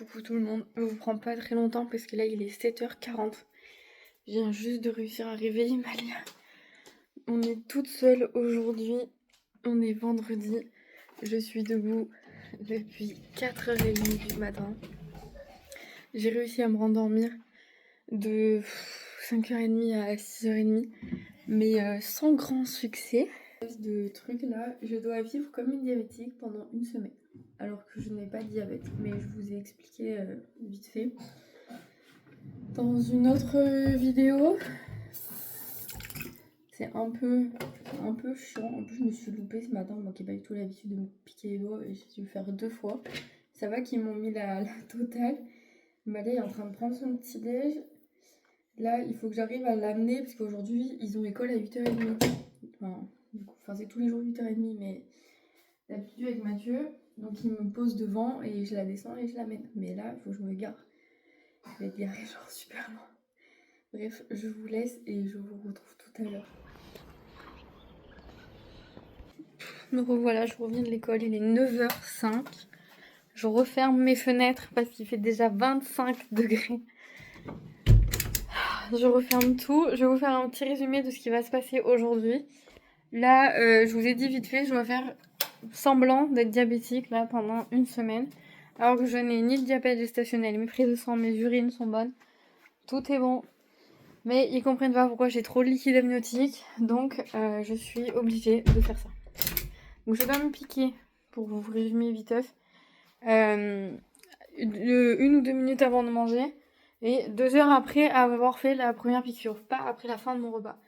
Coucou tout le monde, je vous prends pas très longtemps parce que là il est 7h40. Je viens juste de réussir à réveiller Malia. On est toutes seules aujourd'hui, on est vendredi. Je suis debout depuis 4h30 du matin. J'ai réussi à me rendormir de 5h30 à 6h30, mais sans grand succès. De trucs là, je dois vivre comme une diabétique pendant une semaine. Alors que je n'ai pas de diabète, mais je vous ai expliqué vite fait dans une autre vidéo. C'est un peu chiant. En plus, je me suis loupée ce matin, moi qui n'ai pas du tout l'habitude de me piquer les doigts, et j'ai dû le faire 2 fois. Ça va qu'ils m'ont mis la totale. Malia est en train de prendre son petit déj. Là, il faut que j'arrive à l'amener parce qu'aujourd'hui, ils ont école à 8h30. Enfin, c'est tous les jours 8h30, mais d'habitude avec Mathieu. Donc il me pose devant et je la descends et je l'amène. Mais là, il faut que je me gare. Je vais être garée genre super loin. Bref, je vous laisse et je vous retrouve tout à l'heure. Me revoilà, je reviens de l'école, il est 9h05. Je referme mes fenêtres parce qu'il fait déjà 25 degrés. Je referme tout. Je vais vous faire un petit résumé de ce qui va se passer aujourd'hui. Là, je vous ai dit vite fait, je dois faire semblant d'être diabétique là pendant une semaine. Alors que je n'ai ni le diabète gestationnel, mes prises de sang, mes urines sont bonnes. Tout est bon. Mais ils comprennent pas pourquoi j'ai trop de liquide amniotique. Donc je suis obligée de faire ça. Donc je dois me piquer, pour vous résumer viteuf, 1 ou 2 minutes avant de manger. Et 2 heures après avoir fait la première piqûre. Pas après la fin de mon repas.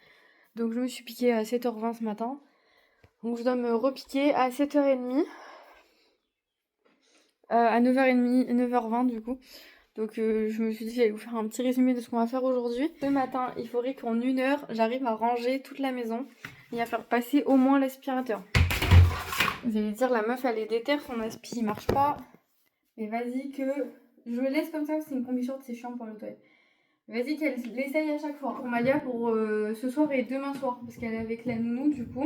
Donc je me suis piquée à 7h20 ce matin. Donc je dois me repiquer à 7h30. À 9h30, 9h20 du coup. Donc je me suis dit j'allais vous faire un petit résumé de ce qu'on va faire aujourd'hui. Ce matin, il faudrait qu'en 1 heure, j'arrive à ranger toute la maison et à faire passer au moins l'aspirateur. Vous allez dire la meuf elle est déter, son aspi il marche pas. Mais vas-y que je le laisse comme ça, c'est une combi short, c'est chiant pour le toilette. Vas-y qu'elle l'essaye à chaque fois. Pour Malia pour ce soir et demain soir. Parce qu'elle est avec la nounou du coup.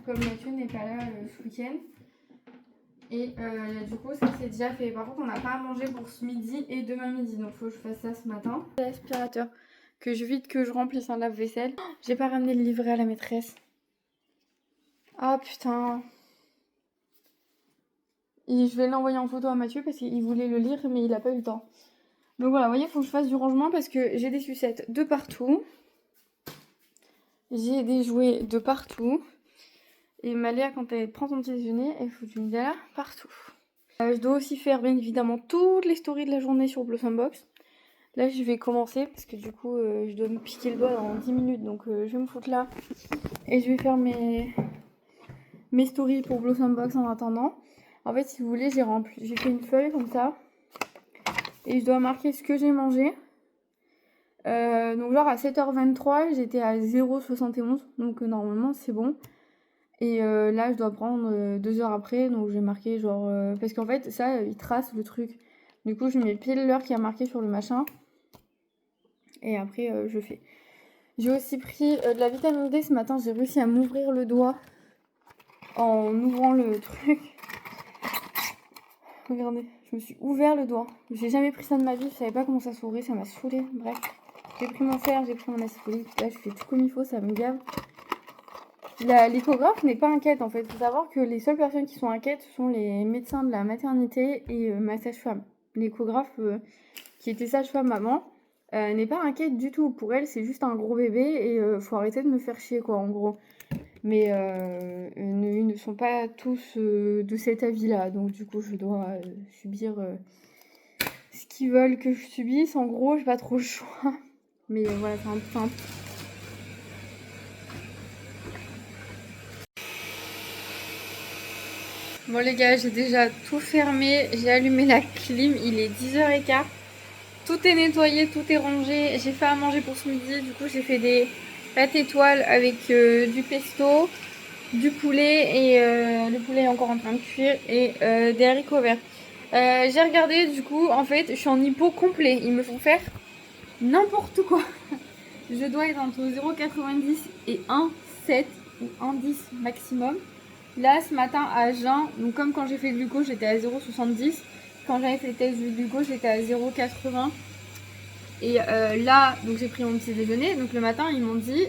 Comme Mathieu n'est pas là ce week-end. Et du coup ça c'est déjà fait. Par contre on n'a pas à manger pour ce midi et demain midi. Donc faut que je fasse ça ce matin. L'aspirateur. Que je vide, que je remplisse un lave-vaisselle. J'ai pas ramené le livret à la maîtresse. Ah putain. Et je vais l'envoyer en photo à Mathieu parce qu'il voulait le lire mais il a pas eu le temps. Donc voilà, vous voyez, il faut que je fasse du rangement parce que j'ai des sucettes de partout. J'ai des jouets de partout. Et Malia, quand elle prend son petit déjeuner, elle fout une gala partout. Je dois aussi faire bien évidemment toutes les stories de la journée sur Blossom Box. Là, je vais commencer parce que du coup, je dois me piquer le doigt dans 10 minutes. Donc je vais me foutre là. Et je vais faire mes stories pour Blossom Box en attendant. En fait, si vous voulez, j'ai fait une feuille comme ça. Et je dois marquer ce que j'ai mangé. Donc genre à 7h23, j'étais à 0,71. Donc normalement, c'est bon. Et là, je dois prendre 2 heures après. Donc j'ai marqué genre... parce qu'en fait, ça, il trace le truc. Du coup, je mets pile l'heure qui a marqué sur le machin. Et après, je fais. J'ai aussi pris de la vitamine D ce matin. J'ai réussi à m'ouvrir le doigt en ouvrant le truc. Regardez, je me suis ouvert le doigt. J'ai jamais pris ça de ma vie, je savais pas comment ça s'ouvrait, ça m'a saoulé. Bref, j'ai pris mon fer, j'ai pris mon acide. Là, je fais tout comme il faut, ça me gave. L'échographe n'est pas inquiète en fait. Il faut savoir que les seules personnes qui sont inquiètes ce sont les médecins de la maternité et ma sage-femme. L'échographe qui était sage-femme avant n'est pas inquiète du tout. Pour elle, c'est juste un gros bébé et faut arrêter de me faire chier quoi en gros. Mais ils ne sont pas tous de cet avis-là. Donc du coup, je dois subir ce qu'ils veulent que je subisse. En gros, j'ai pas trop le choix. Mais voilà, c'est un peu simple. Bon les gars, j'ai déjà tout fermé. J'ai allumé la clim. Il est 10h15. Tout est nettoyé, tout est rangé. J'ai fait à manger pour ce midi. Du coup, j'ai fait des pâtes étoiles avec du pesto, du poulet et le poulet est encore en train de cuire et des haricots verts. J'ai regardé du coup en fait je suis en hypo complet, ils me font faire n'importe quoi. Je dois être entre 0,90 et 1,7 ou 1,10 maximum. Là ce matin à jeun, donc comme quand j'ai fait le glucose j'étais à 0,70, quand j'avais fait le test du glucose, j'étais à 0,80. Et là, donc j'ai pris mon petit déjeuner. Donc le matin, ils m'ont dit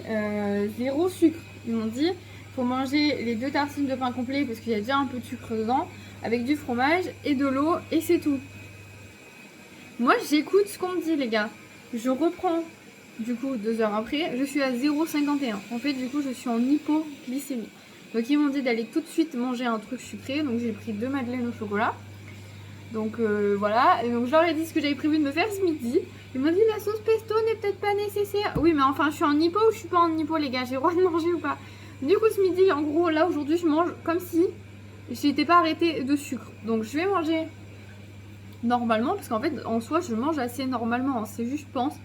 0 sucre. Ils m'ont dit faut manger les 2 tartines de pain complet parce qu'il y a déjà un peu de sucre dedans, avec du fromage et de l'eau, et c'est tout. Moi, j'écoute ce qu'on me dit, les gars. Je reprends, du coup, 2 heures après, je suis à 0,51. En fait, du coup, je suis en hypoglycémie. Donc, ils m'ont dit d'aller tout de suite manger un truc sucré. Donc, j'ai pris 2 madeleines au chocolat. Donc, voilà. Et donc, je leur ai dit ce que j'avais prévu de me faire ce midi. Ils m'ont dit la sauce pesto n'est peut-être pas nécessaire. Oui, mais enfin, je suis en hypo ou je suis pas en hypo, les gars? J'ai le droit de manger ou pas? Du coup, ce midi, en gros, là, aujourd'hui, je mange comme si j'étais pas arrêtée de sucre. Donc, je vais manger normalement, parce qu'en fait, en soi, je mange assez normalement. C'est juste, je pense,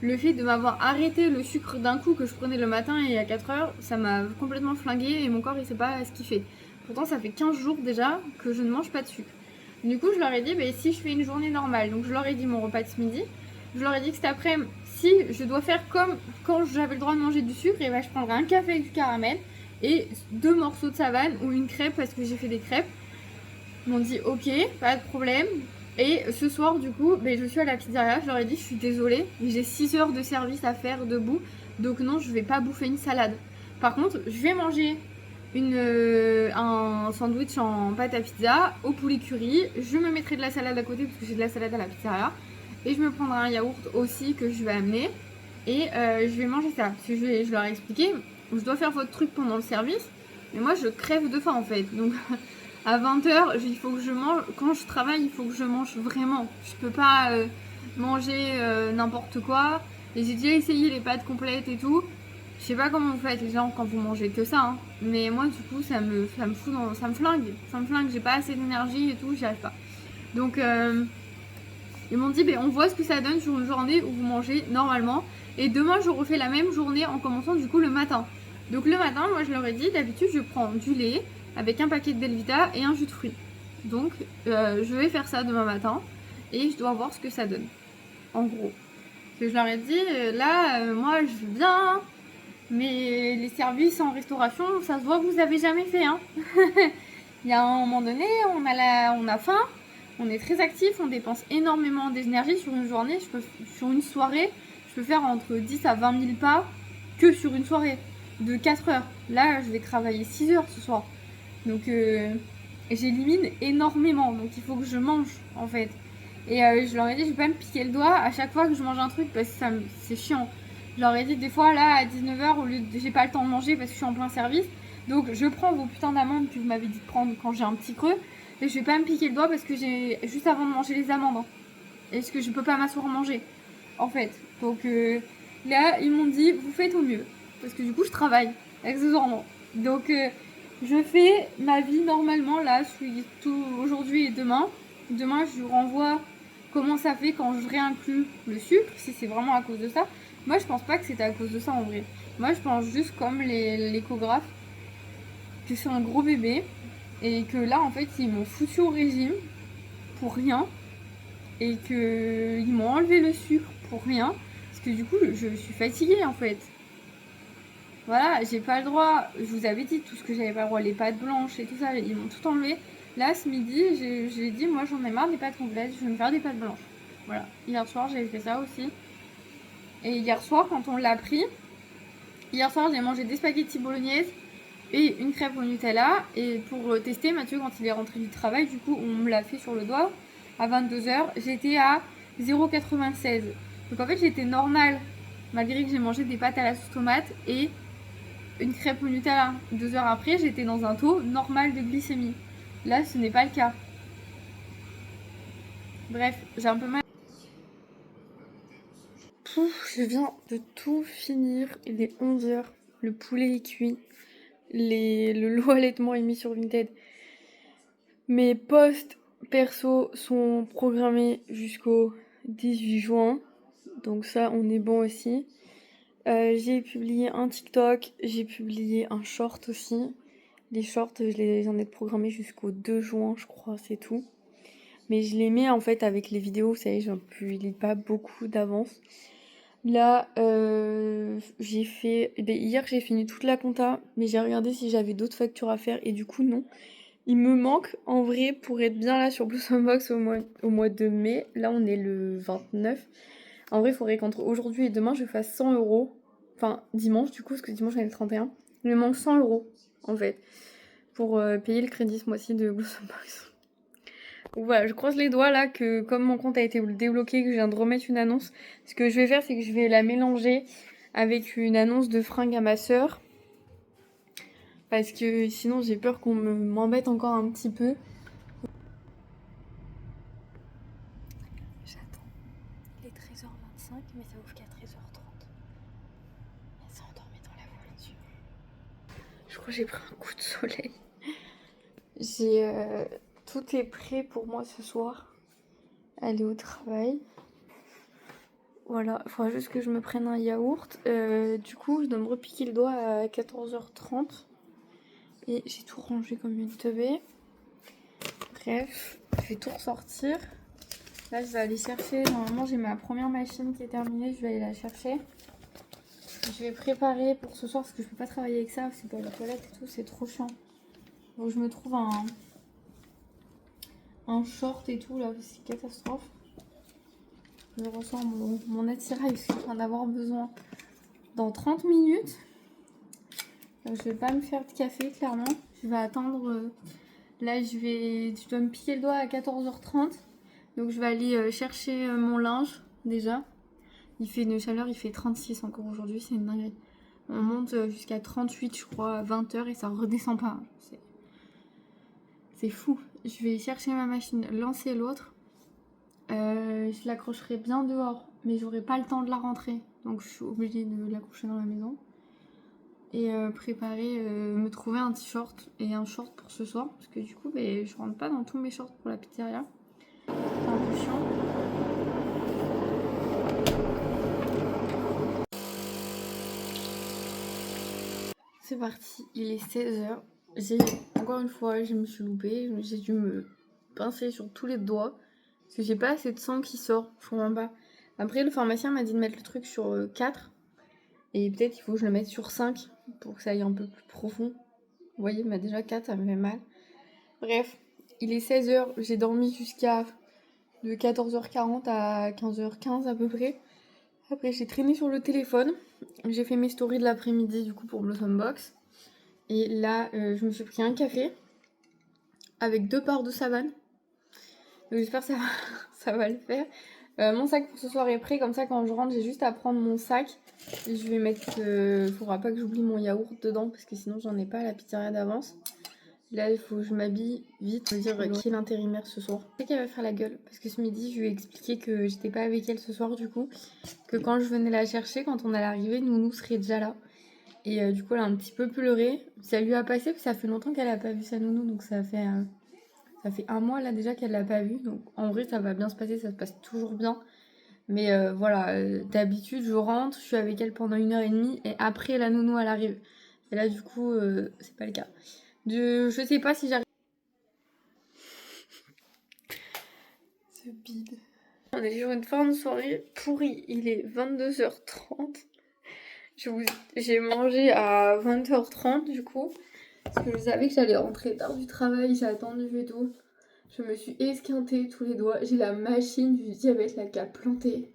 le fait de m'avoir arrêté le sucre d'un coup que je prenais le matin et à 4 heures, ça m'a complètement flingué et mon corps, il sait pas ce qu'il fait. Pourtant, ça fait 15 jours déjà que je ne mange pas de sucre. Du coup, je leur ai dit, bah, si je fais une journée normale, donc je leur ai dit mon repas de ce midi, je leur ai dit que cet après-midi, si je dois faire comme quand j'avais le droit de manger du sucre, et bah, je prendrai un café avec du caramel et 2 morceaux de savane ou une crêpe parce que j'ai fait des crêpes. Ils m'ont dit ok, pas de problème. Et ce soir, du coup, je suis à la pizzeria. Je leur ai dit, je suis désolée, mais j'ai 6 heures de service à faire debout. Donc non, je vais pas bouffer une salade. Par contre, je vais manger un sandwich en pâte à pizza au poulet curry. Je me mettrai de la salade à côté parce que j'ai de la salade à la pizzeria. Et je me prendrai un yaourt aussi que je vais amener. Et je vais manger ça. Parce que je leur ai expliqué, je dois faire votre truc pendant le service. Mais moi, je crève de faim en fait. Donc... à 20 h, il faut que je mange. Quand je travaille, il faut que je mange vraiment. Je peux pas manger n'importe quoi. Et j'ai déjà essayé les pâtes complètes et tout. Je sais pas comment vous faites les gens quand vous mangez que ça. Hein. Mais moi, du coup, ça me fout dans, ça me flingue. Ça me flingue. J'ai pas assez d'énergie et tout. J'y arrive pas. Donc, ils m'ont dit, on voit ce que ça donne sur une journée où vous mangez normalement. Et demain, je refais la même journée en commençant du coup le matin. Donc le matin, moi, je leur ai dit, d'habitude, je prends du lait avec un paquet de Belvita et un jus de fruits. Donc je vais faire ça demain matin et je dois voir ce que ça donne. En gros. Parce que je leur ai dit, moi je veux bien, mais les services en restauration, ça se voit que vous avez jamais fait. Hein. Il y a un moment donné, on a faim, on est très actif, on dépense énormément d'énergie sur une journée. Sur une soirée, je peux faire entre 10 à 20 000 pas que sur une soirée de 4 heures. Là, je vais travailler 6 heures ce soir. Donc j'élimine énormément, donc il faut que je mange en fait. Et je leur ai dit, je vais pas me piquer le doigt à chaque fois que je mange un truc parce que c'est chiant. Je leur ai dit des fois là à 19 h, au lieu de j'ai pas le temps de manger parce que je suis en plein service. Donc je prends vos putains d'amandes que vous m'avez dit de prendre quand j'ai un petit creux. Et je vais pas me piquer le doigt parce que j'ai juste avant de manger les amandes. Hein. Est-ce que je peux pas m'asseoir manger en fait. Donc là ils m'ont dit vous faites au mieux. Parce que du coup je travaille accessoirement. Donc je fais ma vie normalement là, tout aujourd'hui et demain. Demain, je vous renvoie comment ça fait quand je réinclus le sucre, si c'est vraiment à cause de ça. Moi, je pense pas que c'était à cause de ça en vrai. Moi, je pense juste comme l'échographe que c'est un gros bébé et que là, en fait, ils m'ont foutu au régime pour rien et qu'ils m'ont enlevé le sucre pour rien parce que du coup, je suis fatiguée en fait. Voilà, j'ai pas le droit, je vous avais dit tout ce que j'avais pas le droit, les pâtes blanches et tout ça, ils m'ont tout enlevé. Là, ce midi, j'ai dit, moi j'en ai marre des pâtes complètes, je vais me faire des pâtes blanches. Voilà, hier soir j'ai fait ça aussi. Et hier soir, quand on l'a pris, hier soir j'ai mangé des spaghettis bolognaise et une crêpe au Nutella. Et pour tester, Mathieu, quand il est rentré du travail, du coup, on me l'a fait sur le doigt à 22 h. J'étais à 0,96. Donc en fait, j'étais normale, malgré que j'ai mangé des pâtes à la sauce tomate et une crêpe au Nutella. 2 heures après, j'étais dans un taux normal de glycémie. Là, ce n'est pas le cas. Bref, j'ai un peu mal. Pouf, je viens de tout finir. Il est 11 h. Le poulet est cuit. Le lot allaitement est mis sur Vinted. Mes posts perso sont programmés jusqu'au 18 juin. Donc ça, on est bon aussi. J'ai publié un TikTok. J'ai publié un short aussi. Les shorts, j'en ai programmé jusqu'au 2 juin, je crois, c'est tout. Mais je les mets en fait avec les vidéos, vous savez, j'en publie pas beaucoup d'avance. Là, j'ai fait... hier, j'ai fini toute la compta, mais j'ai regardé si j'avais d'autres factures à faire, et du coup, non. Il me manque en vrai pour être bien là sur Blossom Box au mois de mai. Là on est le 29. En vrai il faudrait qu'entre aujourd'hui et demain je fasse 100 €. Enfin dimanche du coup parce que dimanche on est le 31. Il me manque 100 € en fait pour payer le crédit ce mois-ci de Blossom Box. Donc voilà, je croise les doigts là que comme mon compte a été débloqué, que je viens de remettre une annonce. Ce que je vais faire c'est que je vais la mélanger avec une annonce de fringues à ma sœur. Parce que sinon j'ai peur qu'on m'embête encore un petit peu. J'attends. Il est 13h25 mais ça ouvre qu'à 13h30. Elle s'est endormie dans la voiture. Je crois que j'ai pris un coup de soleil. Tout est prêt pour moi ce soir. Aller au travail. Voilà, il faudra juste que je me prenne un yaourt. Du coup, je dois me repiquer le doigt à 14h30. Et j'ai tout rangé comme une teubée. Bref, je vais tout ressortir. Là, je vais aller chercher. Normalement, j'ai ma première machine qui est terminée. Je vais aller la chercher. Je vais préparer pour ce soir parce que je peux pas travailler avec ça. C'est pas la toilette et tout, c'est trop chiant. Donc, je me trouve un short et tout là, c'est catastrophe. Je ressens mon attirail parce que je suis en train d'avoir besoin dans 30 minutes. Donc, je vais pas me faire de café, clairement. Je vais attendre. Là, je dois me piquer le doigt à 14h30. Donc, je vais aller chercher mon linge déjà. Il fait une chaleur, il fait 36 encore aujourd'hui, c'est une dinguerie. On monte jusqu'à 38, je crois, à 20h et ça redescend pas. C'est fou. Je vais chercher ma machine, lancer l'autre. Je l'accrocherai bien dehors, mais j'aurai pas le temps de la rentrer. Donc, je suis obligée de l'accrocher dans la maison. Et préparer, me trouver un t-shirt et un short pour ce soir. Parce que du coup, je rentre pas dans tous mes shorts pour la pizzeria. C'est un peu chiant. C'est parti, il est 16h. Encore une fois, je me suis loupée. J'ai dû me pincer sur tous les doigts. Parce que j'ai pas assez de sang qui sort. Je comprends pas. Après, le pharmacien m'a dit de mettre le truc sur 4. Et peut-être qu'il faut que je le mette sur 5 pour que ça aille un peu plus profond. Vous voyez, mais déjà 4, ça me fait mal. Bref, il est 16h. J'ai dormi jusqu'à de 14h40 à 15h15 à peu près. Après, j'ai traîné sur le téléphone. J'ai fait mes stories de l'après-midi du coup pour Blossom Box. Et là, je me suis pris un café avec 2 parts de savane. Donc j'espère que ça va le faire. Mon sac pour ce soir est prêt. Comme ça, quand je rentre, j'ai juste à prendre mon sac. Et je vais mettre... faudra pas que j'oublie mon yaourt dedans parce que sinon, j'en ai pas à la pizzeria d'avance. Là, il faut que je m'habille vite. Je veux dire qui est l'intérimaire ce soir. Je sais qu'elle va faire la gueule parce que ce midi, je lui ai expliqué que j'étais pas avec elle ce soir du coup. Que quand je venais la chercher, quand on allait arriver, Nounou serait déjà là. Et du coup, elle a un petit peu pleuré. Ça lui a passé parce que ça fait longtemps qu'elle a pas vu sa nounou. Donc ça fait 1 mois là déjà qu'elle l'a pas vue. Donc en vrai, ça va bien se passer. Ça se passe toujours bien. Mais voilà, d'habitude, je rentre, je suis avec elle pendant 1h30. Et après, la nounou, elle arrive. Et là, du coup, c'est pas le cas. Je sais pas si j'arrive. Ce bide. On est sur une fin de soirée pourrie. Il est 22h30. J'ai mangé à 20h30 du coup. Parce que je savais que j'allais rentrer tard du travail. J'ai attendu et tout. Je me suis esquintée tous les doigts. J'ai la machine du diabète là qui a planté.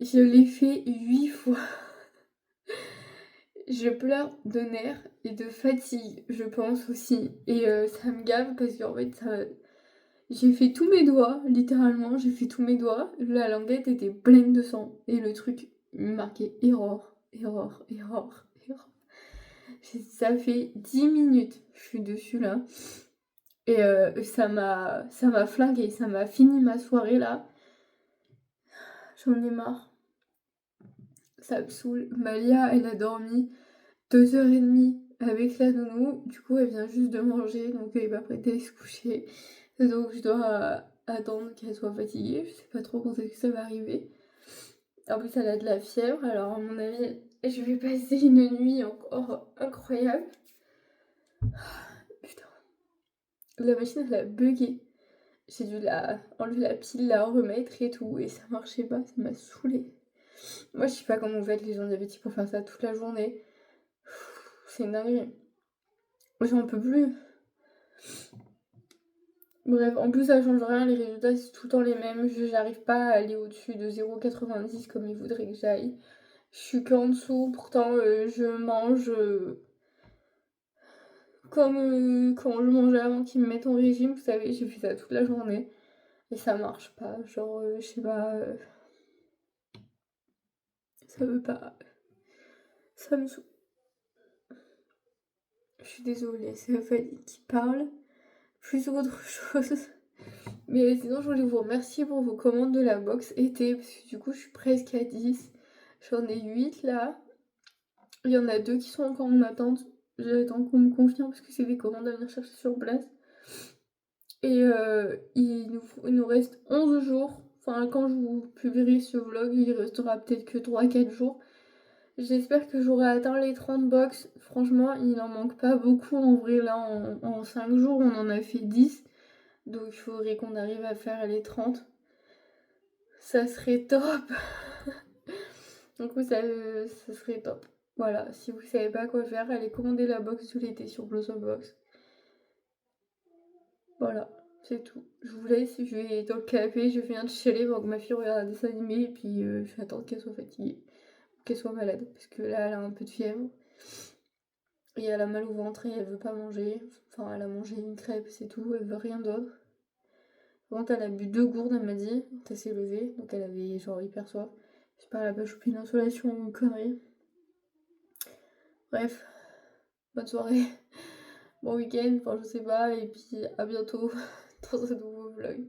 Je l'ai fait 8 fois. Je pleure de nerfs et de fatigue, je pense aussi. Et ça me gave parce qu'en fait, j'ai fait tous mes doigts, littéralement, j'ai fait tous mes doigts. La languette était pleine de sang. Et le truc marquait erreur, erreur, erreur, erreur. Ça fait 10 minutes que je suis dessus là. Et ça m'a flingué, ça m'a fini ma soirée là. J'en ai marre. Ça me saoule. Malia, elle a dormi 2h30 avec la nounou. Du coup, elle vient juste de manger, donc elle est pas prête d'aller se coucher. Donc je dois attendre qu'elle soit fatiguée. Je sais pas trop quand est-ce que ça va arriver. En plus, elle a de la fièvre, alors à mon avis, je vais passer une nuit encore incroyable. Putain. La machine, elle a bugué. J'ai dû enlever la pile, la remettre et tout, et ça marchait pas, ça m'a saoulée. Moi, je sais pas comment vous faites les gens diabétiques pour faire ça toute la journée. C'est une dinguerie. J'en peux plus. Bref, en plus ça change rien, les résultats c'est tout le temps les mêmes. J'arrive pas à aller au-dessus de 0,90 comme ils voudraient que j'aille. Je suis qu'en dessous, pourtant je mange comme quand je mangeais avant qu'ils me mettent en régime, vous savez, j'ai fait ça toute la journée. Et ça marche pas, genre je sais pas, ça veut pas, ça me saoule. Je suis désolée, c'est Fanny qui parle, plus autre chose. Mais sinon, je voulais vous remercier pour vos commandes de la box été, parce que du coup, je suis presque à 10. J'en ai 8 là. Il y en a 2 qui sont encore en attente. J'attends qu'on me confirme parce que c'est des commandes à venir chercher sur place. Et il nous reste 11 jours. Enfin, quand je vous publierai ce vlog, il restera peut-être que 3-4 jours. J'espère que j'aurai atteint les 30 box. Franchement, il n'en manque pas beaucoup. En vrai, là, en 5 jours, on en a fait 10. Donc, il faudrait qu'on arrive à faire les 30. Ça serait top. Du coup, ça serait top. Voilà, si vous savez pas quoi faire, allez commander la box de l'été sur Blossom Box. Voilà, c'est tout. Je vous laisse, je vais dans le canapé, je viens de chialer avant que ma fille regarde un dessin animé et puis je vais attendre qu'elle soit fatiguée, qu'elle soit malade, parce que là elle a un peu de fièvre et elle a mal au ventre et elle veut pas manger. Enfin, elle a mangé une crêpe, c'est tout, elle veut rien d'autre. Quand elle a bu 2 gourdes, elle m'a dit, quand elle s'est levée, donc elle avait genre hyper soif. J'espère qu'elle a pas chopé une insolation ou une connerie. Bref, bonne soirée, bon week-end, enfin je sais pas, et puis à bientôt dans un nouveau vlog.